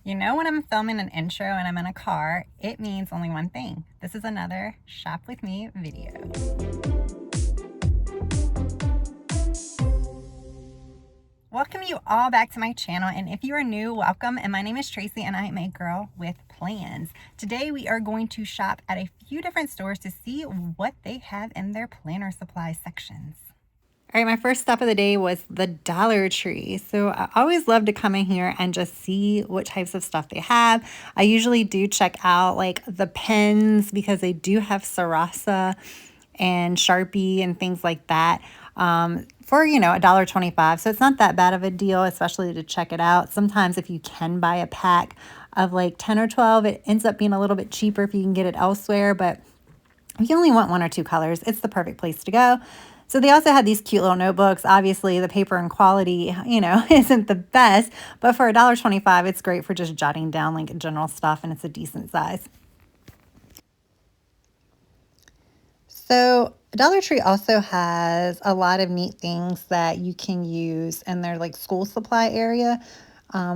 You know, when I'm filming an intro and I'm in a car, it means only one thing. This is another Shop With Me video. Welcome you all back to my channel, and if you are new, welcome. And my name is Tracy and I am a girl with plans. Today we are going to shop at a few different stores to see what they have in their planner supply sections. All right, my first stop of the day was the Dollar Tree. So I always love to come in here and just see what types of stuff they have. I usually do check out like the pens because they do have Sarasa and Sharpie and things like that for, you know, $1.25. So it's not that bad of a deal, especially to check it out. Sometimes if you can buy a pack of like 10 or 12, it ends up being a little bit cheaper if you can get it elsewhere. But if you only want one or two colors, it's the perfect place to go. So they also had these cute little notebooks. Obviously, the paper and quality, you know, isn't the best, but for $1.25, it's great for just jotting down like general stuff, and it's a decent size. So Dollar Tree also has a lot of neat things that you can use in their like school supply area,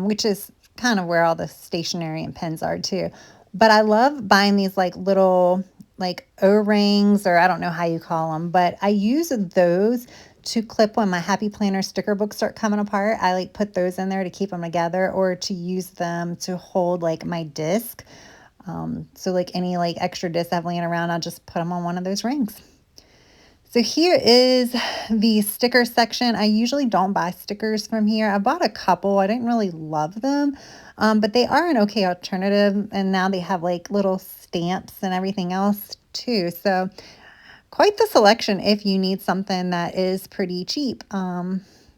which is kind of where all the stationery and pens are too. But I love buying these like little like O-rings, or I don't know how you call them, but I use those to clip when my Happy Planner sticker books start coming apart. I like put those in there to keep them together, or to use them to hold like my disc. So like any like extra discs I have laying around, I'll just put them on one of those rings. So here is the sticker section. I usually don't buy stickers from here. I bought a couple. I didn't really love them, but they are an okay alternative. And now they have like little stamps and everything else too. So quite the selection if you need something that is pretty cheap.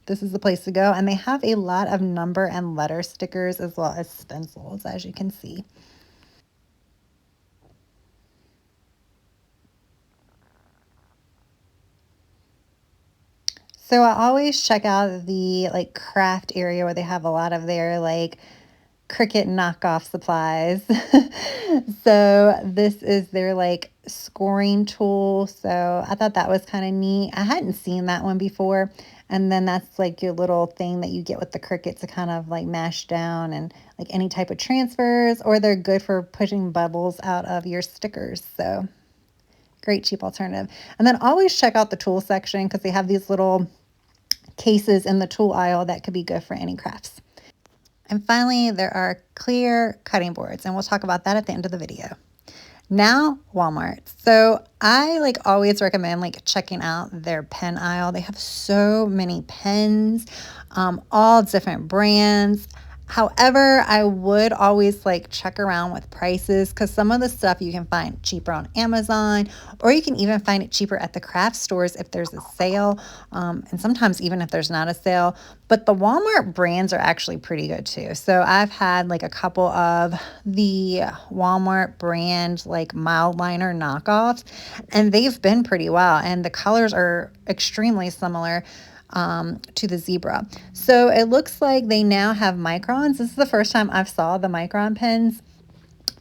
This is the place to go. And they have a lot of number and letter stickers as well as stencils, as you can see. So I always check out the like craft area where they have a lot of their like Cricut knockoff supplies. So this is their like scoring tool. So I thought that was kind of neat. I hadn't seen that one before. And then that's like your little thing that you get with the Cricut to kind of like mash down and like any type of transfers, or they're good for pushing bubbles out of your stickers. So great cheap alternative. And then always check out the tool section because they have these little cases in the tool aisle that could be good for any crafts. And finally, there are clear cutting boards, and we'll talk about that at the end of the video. Now, Walmart. So I like always recommend like checking out their pen aisle. They have so many pens, all different brands. However, I would always like check around with prices because some of the stuff you can find cheaper on Amazon, or you can even find it cheaper at the craft stores if there's a sale, and sometimes even if there's not a sale. But the Walmart brands are actually pretty good too. So I've had like a couple of the Walmart brand like mild liner knockoffs, and they've been pretty well. And the colors are extremely similar to the zebra. So it looks like they now have microns. This is the first time I've saw the micron pens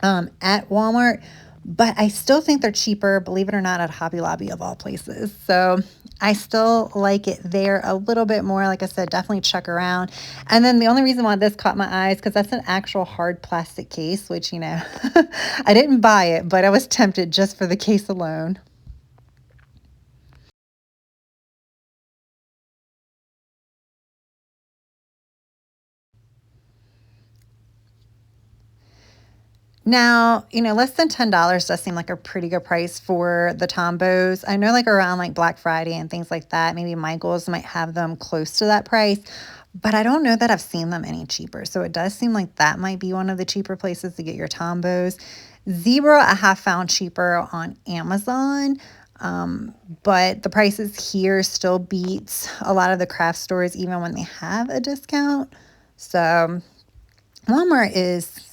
at Walmart, but I still think they're cheaper, believe it or not, at Hobby Lobby of all places. So I still like it there a little bit more. Like I said, definitely check around. And then the only reason why this caught my eyes, because that's an actual hard plastic case, which, you know, I didn't buy it, but I was tempted just for the case alone. Now, you know, less than $10 does seem like a pretty good price for the Tombos. I know like around like Black Friday and things like that, maybe Michael's might have them close to that price, but I don't know that I've seen them any cheaper. So it does seem like that might be one of the cheaper places to get your Tombos. Zebra, I have found cheaper on Amazon, but the prices here still beats a lot of the craft stores, even when they have a discount. So Walmart is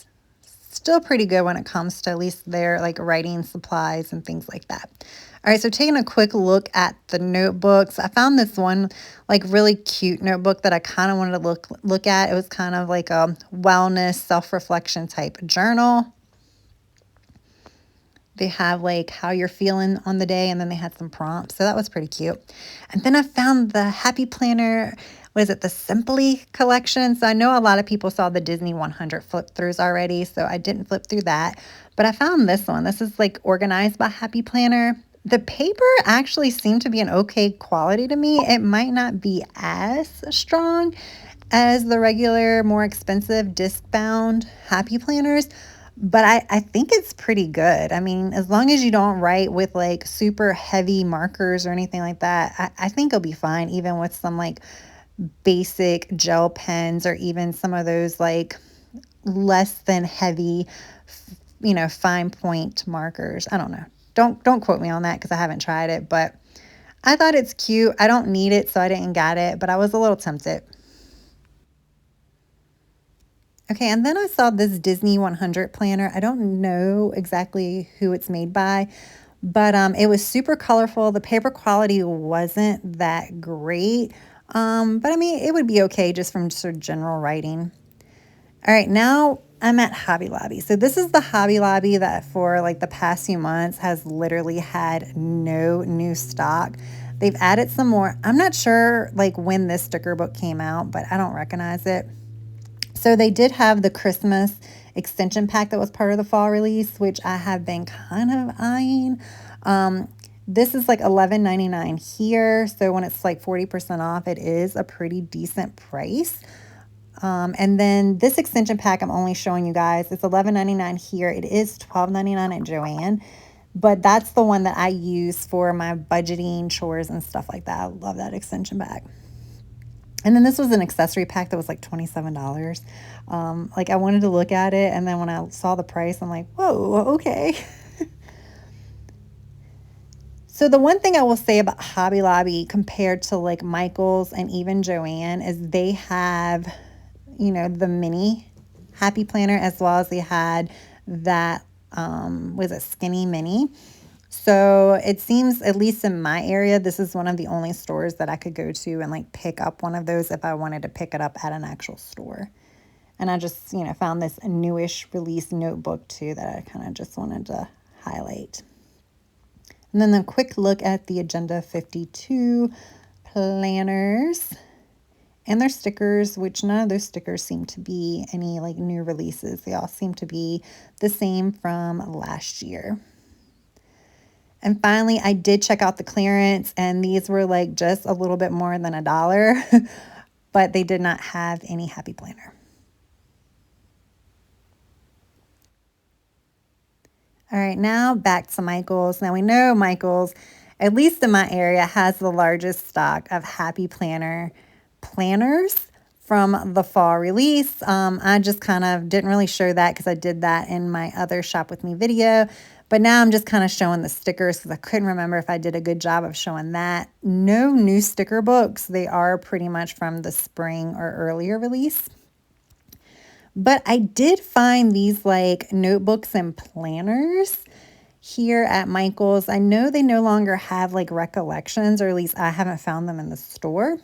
still pretty good when it comes to at least their like writing supplies and things like that. All right, so taking a quick look at the notebooks, I found this one like really cute notebook that I kind of wanted to look at. It was kind of like a wellness self-reflection type journal. They have like how you're feeling on the day, and then they had some prompts. So that was pretty cute. And then I found the Happy Planner what is it, the Simply collection. So I know a lot of people saw the Disney 100 flip throughs already, so I didn't flip through that. But I found this one. This is like organized by Happy Planner. The paper actually seemed to be an okay quality to me. It might not be as strong as the regular, more expensive disc-bound Happy Planners, but I think it's pretty good. I mean, as long as you don't write with like super heavy markers or anything like that, I think it'll be fine, even with some like basic gel pens or even some of those like less than heavy, fine point markers. I don't know. Don't quote me on that because I haven't tried it, but I thought it's cute. I don't need it, so I didn't get it, but I was a little tempted. Okay, and then I saw this Disney 100 planner. I don't know exactly who it's made by, but it was super colorful. The paper quality wasn't that great, but I mean, it would be okay just from sort of general writing. All right, now I'm at Hobby Lobby. So this is the Hobby Lobby that for like the past few months has literally had no new stock. They've added some more. I'm not sure like when this sticker book came out, but I don't recognize it. So they did have the Christmas extension pack that was part of the fall release, which I have been kind of eyeing. This is like $11.99 here. So when it's like 40% off, it is a pretty decent price. And then this extension pack I'm only showing you guys, it's $11.99 here. It is $12.99 at Joanne, but that's the one that I use for my budgeting, chores, and stuff like that. I love that extension pack. And then this was an accessory pack that was like $27. Like I wanted to look at it, and then when I saw the price, I'm like, whoa, okay. So the one thing I will say about Hobby Lobby compared to like Michael's and even Joanne is they have, the mini Happy Planner, as well as they had that, was it Skinny Mini? So it seems, at least in my area, this is one of the only stores that I could go to and like pick up one of those if I wanted to pick it up at an actual store. And I just, found this newish release notebook too that I kind of just wanted to highlight. And then a quick look at the Agenda 52 planners and their stickers, which none of those stickers seem to be any like new releases. They all seem to be the same from last year. And finally, I did check out the clearance, and these were like just a little bit more than $1, but they did not have any Happy Planner. All right, now back to Michael's. Now we know Michael's, at least in my area, has the largest stock of Happy Planner planners from the fall release. I just kind of didn't really show that because I did that in my other Shop With Me video. But now I'm just kind of showing the stickers because I couldn't remember if I did a good job of showing that. No new sticker books. They are pretty much from the spring or earlier release. But I did find these like notebooks and planners here at Michael's. I know they no longer have like recollections, or at least I haven't found them in the store.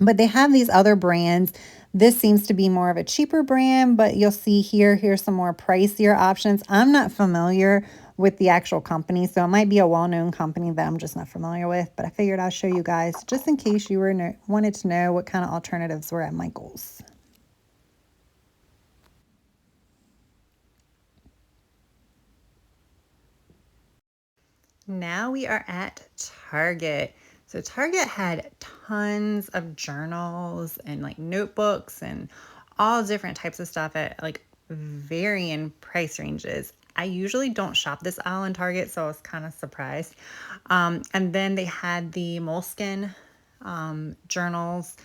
But they have these other brands. This seems to be more of a cheaper brand, but you'll see here's some more pricier options. I'm not familiar with the actual company, so it might be a well-known company that I'm just not familiar with, but I figured I'll show you guys just in case you wanted to know what kind of alternatives were at Michael's. Now we are at Target. So Target had tons of journals and like notebooks and all different types of stuff at like varying price ranges. I usually don't shop this aisle in Target, so I was kind of surprised. And then they had the Moleskine journals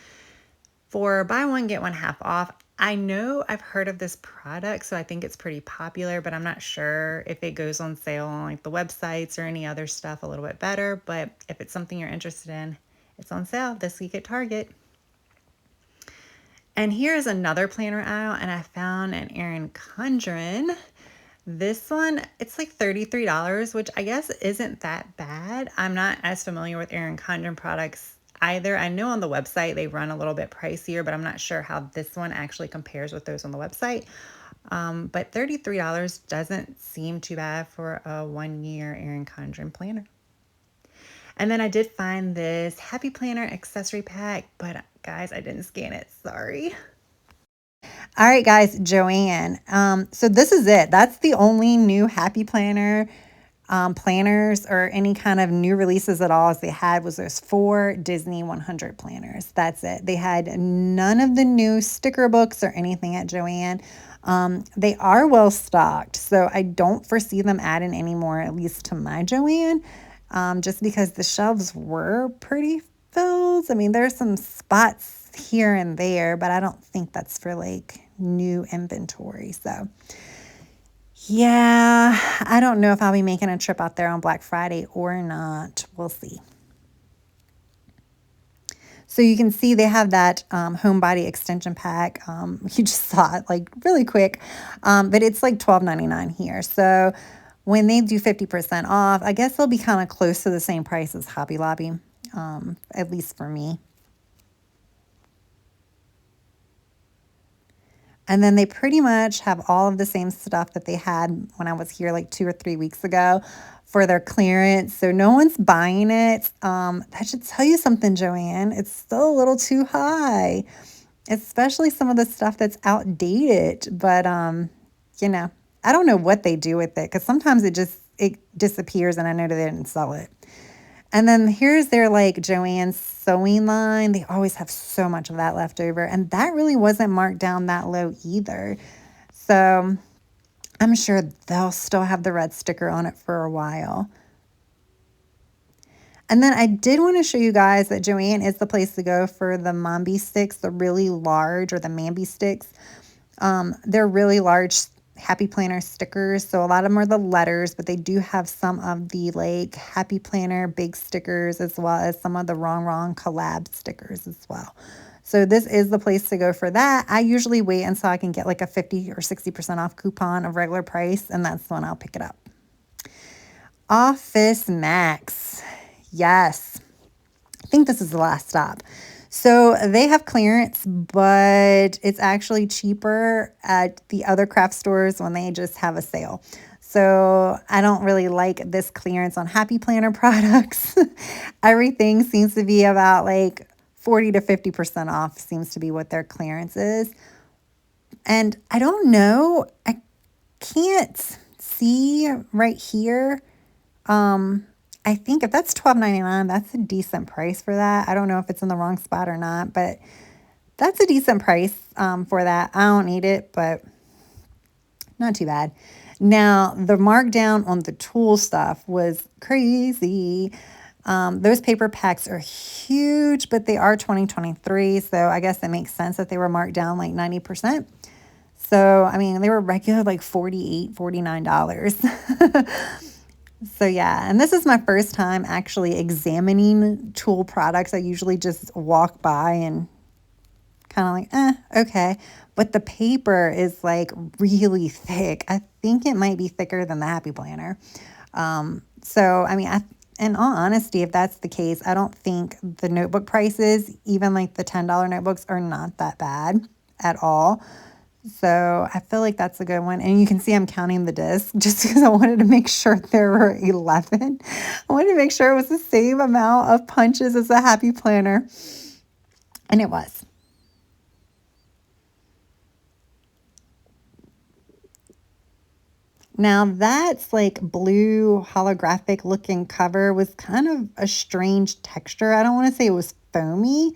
for buy one, get one half off. I know I've heard of this product, so I think it's pretty popular, but I'm not sure if it goes on sale on like the websites or any other stuff a little bit better. But if it's something you're interested in, it's on sale this week at Target. And here's another planner aisle, and I found an Erin Condren. This one, it's like $33, which I guess isn't that bad. I'm not as familiar with Erin Condren products either. I know on the website they run a little bit pricier, but I'm not sure how this one actually compares with those on the website. But $33 doesn't seem too bad for a 1-year Erin Condren planner. And then I did find this Happy Planner accessory pack, but Guys, I didn't scan it. Sorry. All right, guys, Joanne. So this is it. That's the only new Happy Planner planners or any kind of new releases at all as they had was those 4 Disney 100 planners. That's it. They had none of the new sticker books or anything at Joanne. They are well stocked, so I don't foresee them adding any more, at least to my Joanne, just because the shelves were pretty filled. I mean, there's some spots here and there, but I don't think that's for like new inventory. So yeah, I don't know if I'll be making a trip out there on Black Friday or not. We'll see. So you can see they have that homebody extension pack. You just saw it like really quick, but it's like $12.99 here. So when they do 50% off, I guess they'll be kind of close to the same price as Hobby Lobby, at least for me. And then they pretty much have all of the same stuff that they had when I was here like 2 or 3 weeks ago for their clearance. So no one's buying it. That should tell you something, Joanne. It's still a little too high, especially some of the stuff that's outdated. But, you know, I don't know what they do with it because sometimes it disappears and I know that they didn't sell it. And then here's their like Joann's sewing line. They always have so much of that left over. And that really wasn't marked down that low either. So I'm sure they'll still have the red sticker on it for a while. And then I did want to show you guys that Joann is the place to go for the Mambi sticks, the really large, or the Mambi sticks. They're really large Happy Planner stickers. So a lot of them are the letters, but they do have some of the like Happy Planner big stickers as well as some of the Wrong collab stickers as well. So this is the place to go for that. I usually wait until I can get like a 50 or 60% off coupon of regular price, and that's when I'll pick it up. Office Max. Yes. I think this is the last stop. So they have clearance, but it's actually cheaper at the other craft stores when they just have a sale. So I don't really like this clearance on Happy Planner products. Everything seems to be about like 40 to 50% off seems to be what their clearance is. And I don't know, I can't see right here. I think if that's $12.99, that's a decent price for that. I don't know if it's in the wrong spot or not, but that's a decent price for that. I don't need it, but not too bad. Now, the markdown on the tool stuff was crazy. Those paper packs are huge, but they are 2023, so I guess it makes sense that they were marked down like 90%. So, I mean, they were regular like $48, $49. So yeah, and this is my first time actually examining tool products. I usually just walk by and kind of like, okay. But the paper is like really thick. I think it might be thicker than the Happy Planner. So, I mean, in all honesty, if that's the case, I don't think the notebook prices, even like the $10 notebooks, are not that bad at all. So I feel like that's a good one. And you can see I'm counting the discs just because I wanted to make sure there were 11. I wanted to make sure it was the same amount of punches as a Happy Planner. And it was. Now that's like blue holographic looking cover was kind of a strange texture. I don't want to say it was foamy,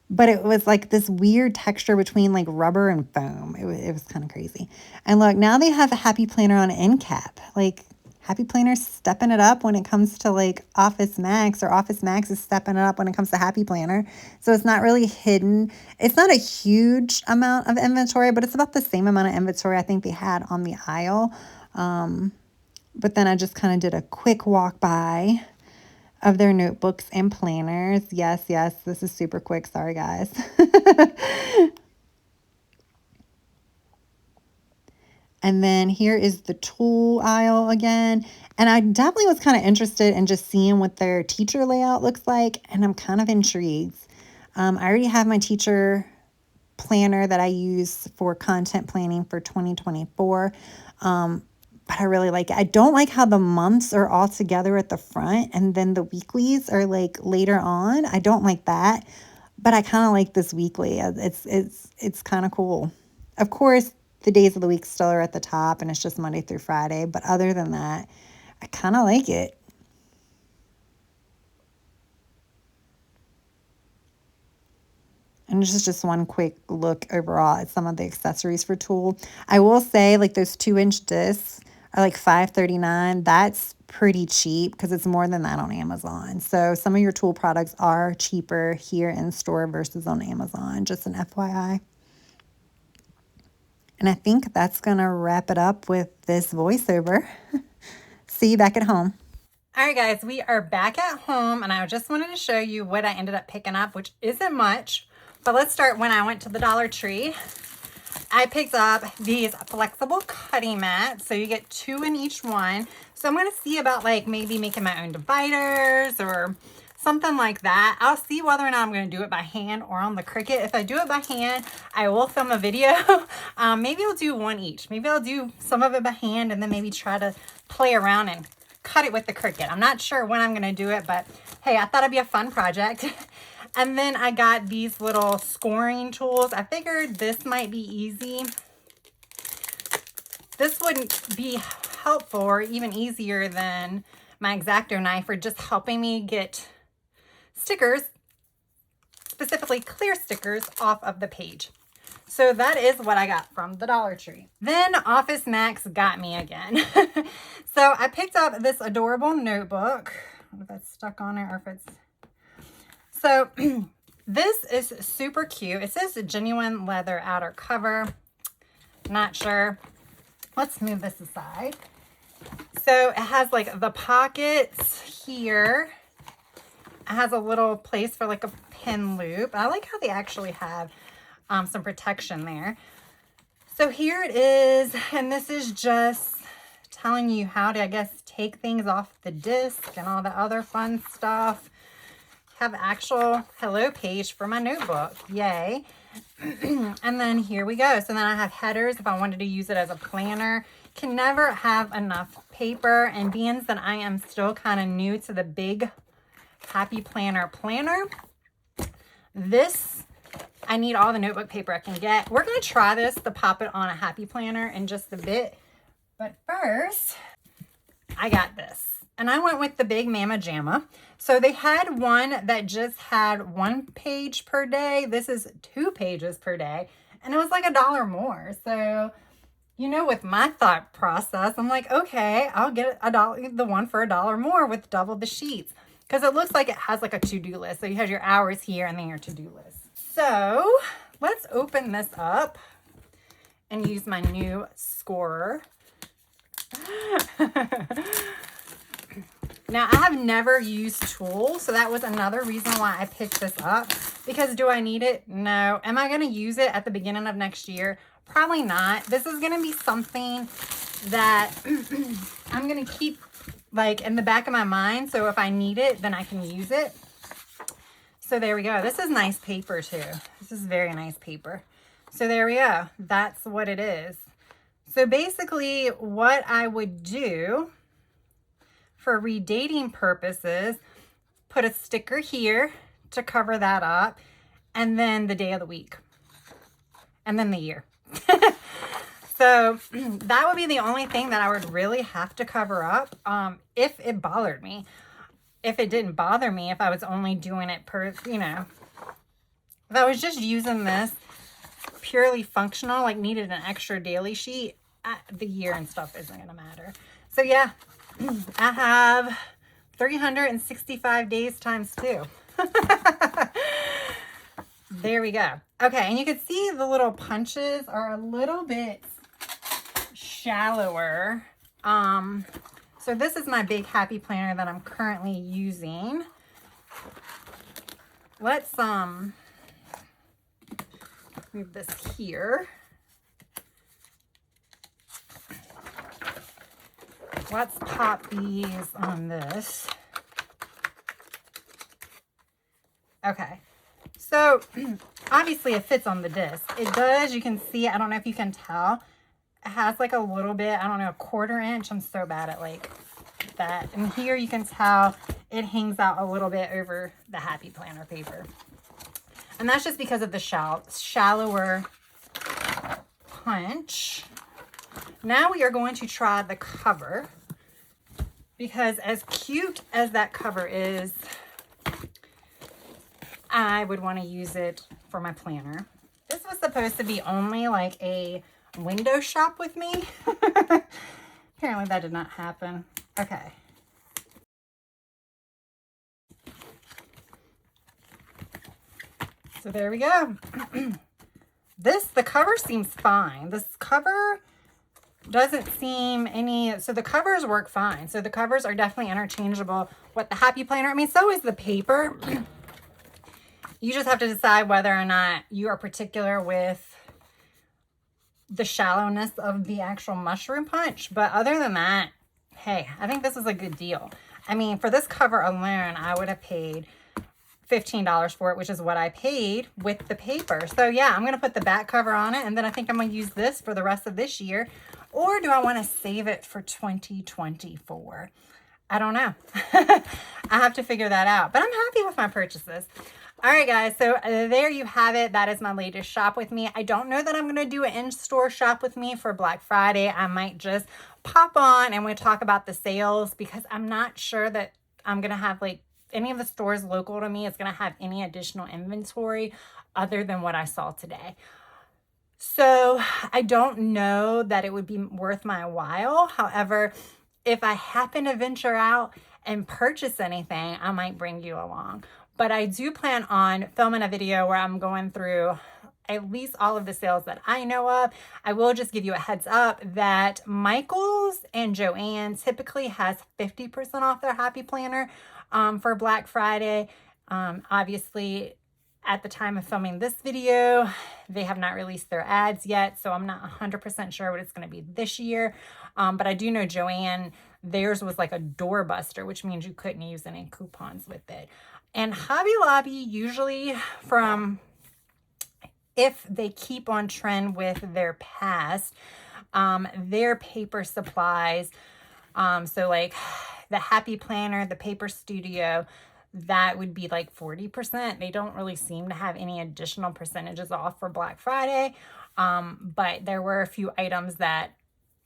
but it was like this weird texture between like rubber and foam. It was kind of crazy. And look, now they have a Happy Planner on an end cap. Like Happy Planner's stepping it up when it comes to like Office Max, or Office Max is stepping it up when it comes to Happy Planner. So it's not really hidden. It's not a huge amount of inventory, but it's about the same amount of inventory I think they had on the aisle. But then I just kind of did a quick walk by of their notebooks and planners. Yes, this is super quick. Sorry, guys. And then here is the tool aisle again. And I definitely was kind of interested in just seeing what their teacher layout looks like. And I'm kind of intrigued. I already have my teacher planner that I use for content planning for 2024. But I really like it. I don't like how the months are all together at the front and then the weeklies are like later on. I don't like that. but I kind of like this weekly. It's kind of cool. Of course, the days of the week still are at the top and it's just Monday through Friday, but other than that, I kind of like it. And this is just one quick look overall at some of the accessories for Tool. I will say, like, those 2-inch discs are like $5.39. That's pretty cheap because it's more than that on Amazon. So some of your Tool products are cheaper here in store versus on Amazon. Just an FYI. And I think that's going to wrap it up with this voiceover. See you back at home. All right, guys, we are back at home, and I just wanted to show you what I ended up picking up, which isn't much. But let's start when I went to the Dollar Tree. I picked up these flexible cutting mats. So you get 2 in each one. So I'm going to see about like maybe making my own dividers or something like that. I'll see whether or not I'm going to do it by hand or on the Cricut. If I do it by hand, I will film a video. Maybe I'll do one each. Maybe I'll do some of it by hand and then maybe try to play around and cut it with the Cricut. I'm not sure when I'm going to do it, but hey, I thought it'd be a fun project. And then I got these little scoring tools. I figured this might be easy. This wouldn't be helpful or even easier than my X-Acto knife for just helping me get stickers, specifically clear stickers, off of the page. So that is what I got from the Dollar Tree. Then Office Max got me again. So I picked up this adorable notebook. I don't know if that's stuck on it or if it's... So this is super cute. It says genuine leather outer cover. Not sure. Let's move this aside. So it has like the pockets here. It has a little place for like a pin loop. I like how they actually have some protection there. So here it is, and this is just telling you how to, I guess, take things off the disc and all the other fun stuff. Have actual hello page for my notebook. Yay. And then here we go. So then I have headers if I wanted to use it as a planner. Can never have enough paper, and being that I am still kind of new to the big Happy Planner this, I need all the notebook paper I can get. We're going to try this to pop it on a Happy Planner in just a bit. But first, I got this. And I went with the Big Mama Jamma. So they had one that just had 1 page per day. This is 2 pages per day. And it was like $1 more. So, you know, with my thought process, I'm like, okay, I'll get the one for $1 more with double the sheets. Because it looks like it has like a to-do list. So you have your hours here and then your to-do list. So let's open this up and use my new scorer. Now, I have never used Tool, so that was another reason why I picked this up. Because do I need it? No. Am I going to use it at the beginning of next year? Probably not. This is going to be something that I'm going to keep like in the back of my mind. So if I need it, then I can use it. So there we go. This is nice paper too. This is very nice paper. So there we go. That's what it is. So basically what I would do for redating purposes, put a sticker here to cover that up, and then the day of the week, and then the year. So that would be the only thing that I would really have to cover up if it bothered me. If it didn't bother me, if I was only doing it per, you know, if I was just using this purely functional, like needed an extra daily sheet, the year and stuff isn't going to matter. So yeah, I have 365 days times 2. There we go. Okay, and you can see the little punches are a little bit shallower. So this is my big Happy Planner that I'm currently using. Let's move this here. Let's pop these on this. Okay, so obviously it fits on the disc. It does, you can see, I don't know if you can tell, it has like a little bit, I don't know, a 1/4 inch. I'm so bad at like that. And here you can tell it hangs out a little bit over the Happy Planner paper. And that's just because of the shallower punch. Now we are going to try the cover, because as cute as that cover is, I would want to use it for my planner. This was supposed to be only like a window shop with me. Apparently that did not happen. Okay. So there we go. The cover seems fine. This cover doesn't seem any, so the covers work fine. So the covers are definitely interchangeable with the Happy Planner. I mean, so is the paper. You just have to decide whether or not you are particular with the shallowness of the actual mushroom punch. But other than that, hey, I think this is a good deal. I mean, for this cover alone, I would have paid $15 for it, which is what I paid with the paper. So yeah, I'm going to put the back cover on it, and then I think I'm going to use this for the rest of this year. Or do I want to save it for 2024? I don't know. I have to figure that out, but I'm happy with my purchases. All right, guys, so there you have it. That is my latest shop with me. I don't know that I'm going to do an in-store shop with me for Black Friday. I might just pop on and we'll talk about the sales, because I'm not sure that I'm going to have like any of the stores local to me is going to have any additional inventory other than what I saw today. So I don't know that it would be worth my while. However, if I happen to venture out and purchase anything, I might bring you along. But I do plan on filming a video where I'm going through at least all of the sales that I know of. I will just give you a heads up that Michael's and Joannes typically has 50% off their Happy Planner for Black Friday. Obviously, at the time of filming this video, they have not released their ads yet, so I'm not 100% sure what it's going to be this year. But I do know Joanne, theirs was like a doorbuster, which means you couldn't use any coupons with it. And Hobby Lobby, usually if they keep on trend with their past, their paper supplies, so like the Happy Planner, the Paper Studio, that would be like 40%. They don't really seem to have any additional percentages off for Black Friday. But there were a few items that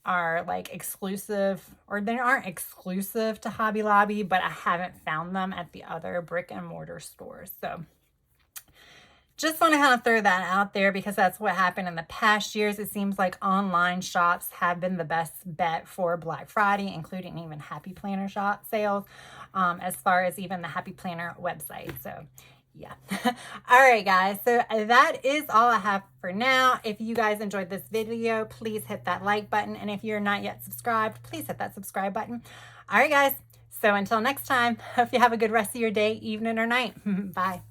are like exclusive, or they aren't exclusive to Hobby Lobby, but I haven't found them at the other brick and mortar stores. So just want to kind of throw that out there, because that's what happened in the past years. It seems like online shops have been the best bet for Black Friday, including even Happy Planner shop sales, as far as even the Happy Planner website. So yeah. All right, guys. So that is all I have for now. If you guys enjoyed this video, please hit that like button. And if you're not yet subscribed, please hit that subscribe button. All right, guys. So until next time, hope you have a good rest of your day, evening, or night. Bye.